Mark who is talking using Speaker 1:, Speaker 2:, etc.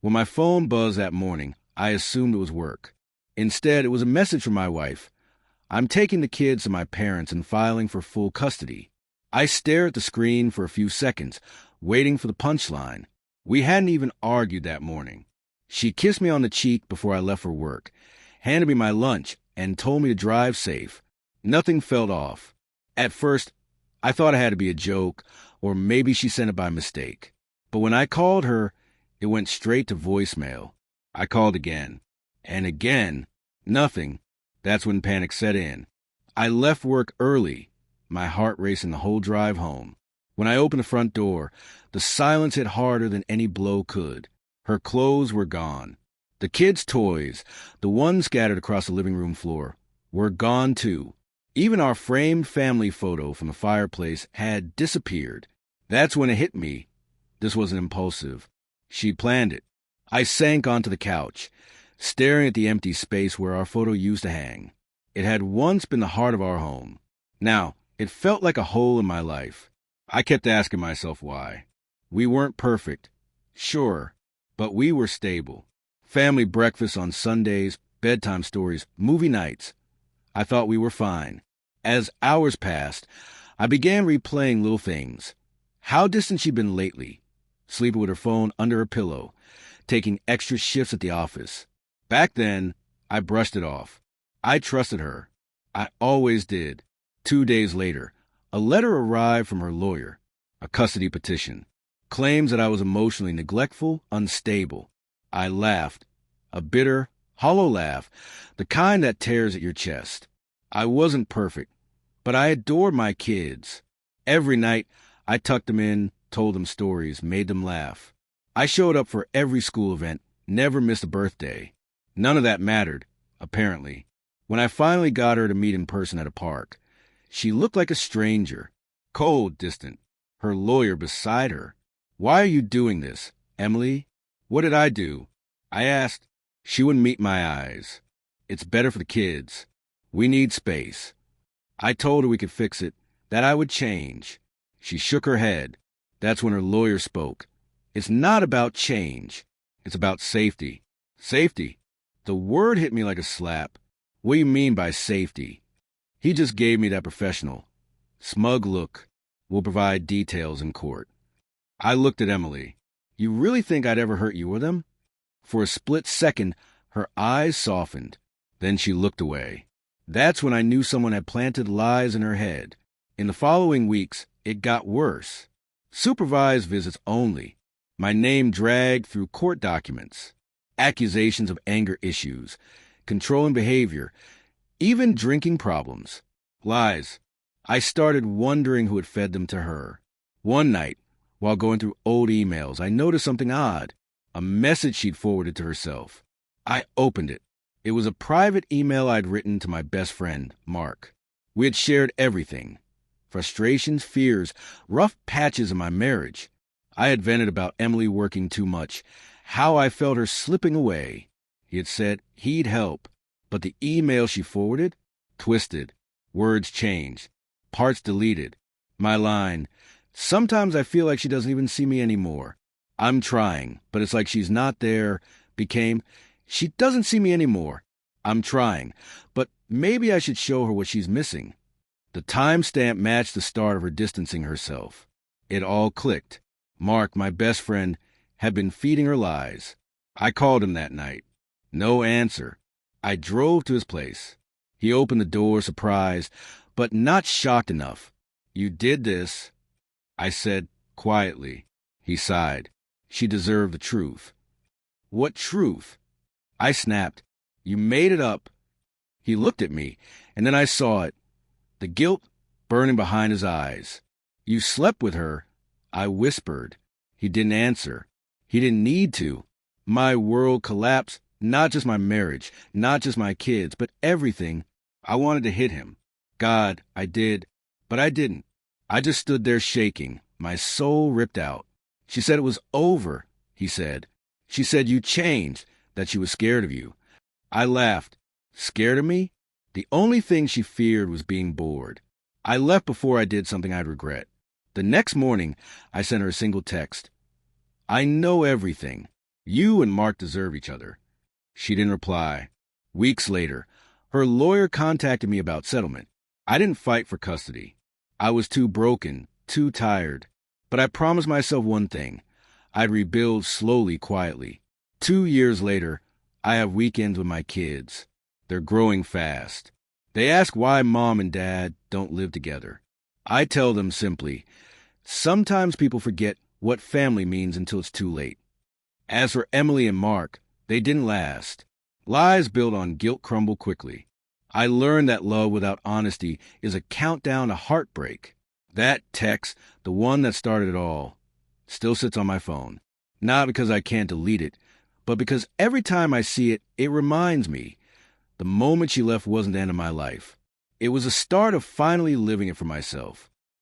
Speaker 1: When my phone buzzed that morning, I assumed it was work. Instead, it was a message from my wife. I'm taking the kids to my parents and filing for full custody. I stare at the screen for a few seconds, waiting for the punchline. We hadn't even argued that morning. She kissed me on the cheek before I left for work, handed me my lunch, and told me to drive safe. Nothing felt off. At first, I thought it had to be a joke, or maybe she sent it by mistake. But when I called her, it went straight to voicemail. I called again. And again. Nothing. That's when panic set in. I left work early, my heart racing the whole drive home. When I opened the front door, the silence hit harder than any blow could. Her clothes were gone. The kids' toys, the ones scattered across the living room floor, were gone too. Even our framed family photo from the fireplace had disappeared. That's when it hit me. This wasn't impulsive. She planned it. I sank onto the couch, staring at the empty space where our photo used to hang. It had once been the heart of our home. Now, it felt like a hole in my life. I kept asking myself why. We weren't perfect, sure, but we were stable. Family breakfasts on Sundays, bedtime stories, movie nights. I thought we were fine. As hours passed, I began replaying little things. How distant she'd been lately, sleeping with her phone under her pillow, taking extra shifts at the office. Back then, I brushed it off. I trusted her. I always did. 2 days later, a letter arrived from her lawyer, a custody petition. Claims that I was emotionally neglectful, unstable. I laughed. A bitter, hollow laugh, the kind that tears at your chest. I wasn't perfect, but I adored my kids. Every night, I tucked them in, told them stories, made them laugh. I showed up for every school event, never missed a birthday. None of that mattered, apparently. When I finally got her to meet in person at a park, she looked like a stranger, cold, distant, her lawyer beside her. Why are you doing this, Emily? What did I do? I asked. She wouldn't meet my eyes. It's better for the kids. We need space. I told her we could fix it, that I would change. She shook her head. That's when her lawyer spoke. It's not about change. It's about safety. Safety? The word hit me like a slap. What do you mean by safety? He just gave me that professional, smug look. We'll provide details in court. I looked at Emily. You really think I'd ever hurt you with them? For a split second, her eyes softened. Then she looked away. That's when I knew someone had planted lies in her head. In the following weeks, it got worse. Supervised visits only. My name dragged through court documents. Accusations of anger issues, controlling behavior, even drinking problems. Lies. I started wondering who had fed them to her. One night, while going through old emails, I noticed something odd. A message she'd forwarded to herself. I opened it. It was a private email I'd written to my best friend, Mark. We had shared everything. Frustrations, fears, rough patches in my marriage. I had vented about Emily working too much, how I felt her slipping away. He had said he'd help, but the email she forwarded? Twisted. Words changed. Parts deleted. My line, sometimes I feel like she doesn't even see me anymore. I'm trying, but it's like she's not there, became, she doesn't see me anymore. I'm trying, but maybe I should show her what she's missing. The timestamp matched the start of her distancing herself. It all clicked. Mark, my best friend, had been feeding her lies. I called him that night. No answer. I drove to his place. He opened the door, surprised, but not shocked enough. You did this, I said quietly. He sighed. She deserved the truth. What truth? I snapped. You made it up. He looked at me, and then I saw it. The guilt burning behind his eyes. You slept with her, I whispered. He didn't answer. He didn't need to. My world collapsed, not just my marriage, not just my kids, but everything. I wanted to hit him. God, I did, but I didn't. I just stood there shaking, my soul ripped out. She said it was over, he said. She said you changed, that she was scared of you. I laughed. Scared of me? The only thing she feared was being bored. I left before I did something I'd regret. The next morning, I sent her a single text. I know everything. You and Mark deserve each other." She didn't reply. Weeks later, her lawyer contacted me about settlement. I didn't fight for custody. I was too broken, too tired. But I promised myself one thing. I'd rebuild slowly, quietly. 2 years later, I have weekends with my kids. They're growing fast. They ask why mom and dad don't live together. I tell them simply, sometimes people forget what family means until it's too late. As for Emily and Mark, they didn't last. Lies built on guilt crumble quickly. I learned that love without honesty is a countdown to heartbreak. That text, the one that started it all, still sits on my phone. Not because I can't delete it, but because every time I see it, it reminds me the moment she left wasn't the end of my life. It was the start of finally living it for myself.